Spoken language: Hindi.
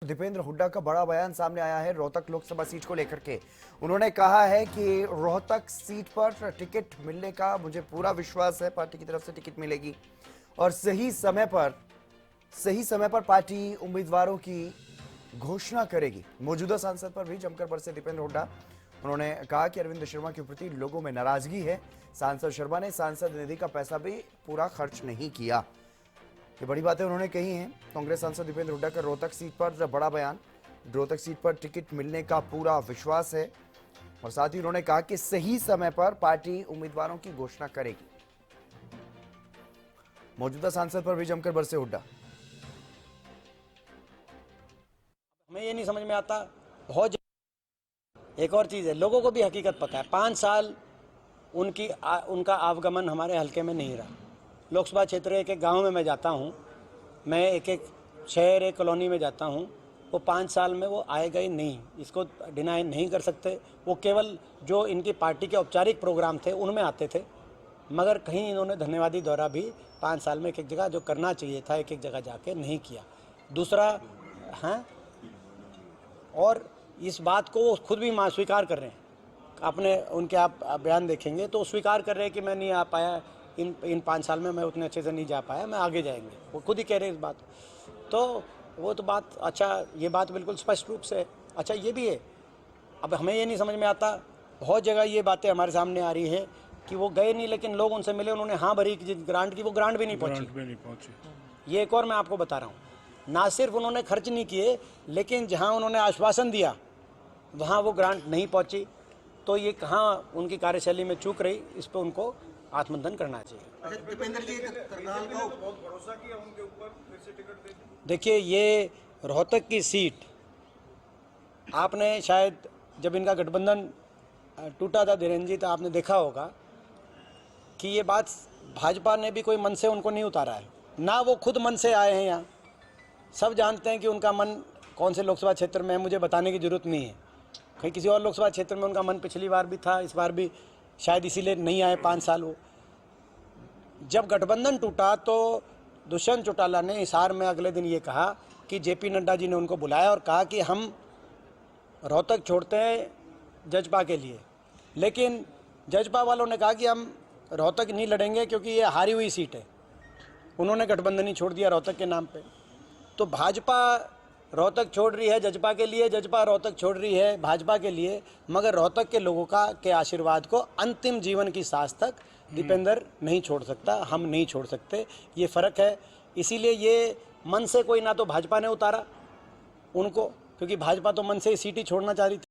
दीपेंद्र हुड्डा का बड़ा बयान सामने आया है रोहतक लोकसभा सीट को लेकर के। उन्होंने कहा है कि रोहतक सीट पर टिकट मिलने का मुझे पूरा विश्वास है, पार्टी की तरफ से टिकट मिलेगी और सही समय पर पार्टी उम्मीदवारों की घोषणा करेगी। मौजूदा सांसद पर भी जमकर बरसे दीपेंद्र हुड्डा। उन्होंने कहा कि अरविंद शर्मा के प्रति लोगों में नाराजगी है। सांसद शर्मा ने सांसद निधि का पैसा भी पूरा खर्च नहीं किया। ये बड़ी बातें उन्होंने कही हैं। कांग्रेस सांसद दीपेंद्र हुड्डा का रोहतक सीट पर बड़ा बयान। रोहतक सीट पर टिकट मिलने का पूरा विश्वास है और साथ ही उन्होंने कहा कि सही समय पर पार्टी उम्मीदवारों की घोषणा करेगी। मौजूदा सांसद पर भी जमकर बरसे हुड्डा। हमें ये नहीं समझ में आता, बहुत एक और चीज़ है, लोगों को भी हकीकत पता है। 5 साल उनका आवागमन हमारे हलके में नहीं रहा। लोकसभा क्षेत्र एक एक गांव में मैं जाता हूं, मैं एक एक शहर एक कॉलोनी में जाता हूं, वो 5 साल में वो आए गए नहीं, इसको डिनाई नहीं कर सकते। वो केवल जो इनकी पार्टी के औपचारिक प्रोग्राम थे उनमें आते थे, मगर कहीं इन्होंने धन्यवादी दौरा भी 5 साल में एक एक जगह जो करना चाहिए था एक एक जगह जाके नहीं किया। दूसरा हाँ, और इस बात को वो खुद भी स्वीकार कर रहे हैं अपने, उनके आप बयान देखेंगे तो स्वीकार कर रहे हैं कि मैं नहीं आ पाया, इन 5 साल में मैं उतने अच्छे से नहीं जा पाया, मैं आगे जाएंगे, वो खुद ही कह रहे हैं इस बात। तो वो तो बात, अच्छा ये बात बिल्कुल स्पष्ट रूप से, अच्छा ये भी है। अब हमें ये नहीं समझ में आता, बहुत जगह ये बातें हमारे सामने आ रही है कि वो गए नहीं लेकिन लोग उनसे मिले, उन्होंने हाँ भरी ग्रांट की, वो ग्रांट भी नहीं पहुँची। ये एक और मैं आपको बता रहा हूँ, ना सिर्फ उन्होंने खर्च नहीं किए लेकिन जहाँ उन्होंने आश्वासन दिया वहाँ वो ग्रांट नहीं पहुँची। तो ये कहाँ उनकी कार्यशैली में चूक रही, इस पर उनको आत्ममंथन करना चाहिए। अच्छा, दीपेंद्र जी करनाल का बहुत भरोसा किया उनके ऊपर, फिर से टिकट दे दी। देखिए, ये रोहतक की सीट आपने शायद जब इनका गठबंधन टूटा था धीरेन्द्र जी, तो आपने देखा होगा कि ये बात भाजपा ने भी कोई मन से उनको नहीं उतारा है, ना वो खुद मन से आए हैं। यहाँ सब जानते हैं कि उनका मन कौन से लोकसभा क्षेत्र में है, मुझे बताने की जरूरत नहीं है। कहीं किसी और लोकसभा क्षेत्र में उनका मन पिछली बार भी था, इस बार भी शायद इसीलिए नहीं आए 5 साल। वो जब गठबंधन टूटा तो दुष्यंत चौटाला ने हिसार में अगले दिन ये कहा कि जेपी नड्डा जी ने उनको बुलाया और कहा कि हम रोहतक छोड़ते हैं जजपा के लिए, लेकिन जजपा वालों ने कहा कि हम रोहतक नहीं लड़ेंगे क्योंकि ये हारी हुई सीट है। उन्होंने गठबंधन ही छोड़ दिया रोहतक के नाम पे। तो भाजपा रोहतक छोड़ रही है जजपा के लिए, जजपा रोहतक छोड़ रही है भाजपा के लिए, मगर रोहतक के लोगों के आशीर्वाद को अंतिम जीवन की सांस तक दीपेंद्र नहीं छोड़ सकता, हम नहीं छोड़ सकते। ये फ़र्क है। इसीलिए ये मन से कोई, ना तो भाजपा ने उतारा उनको, क्योंकि भाजपा तो मन से ही सीट ही छोड़ना चाह रही थी।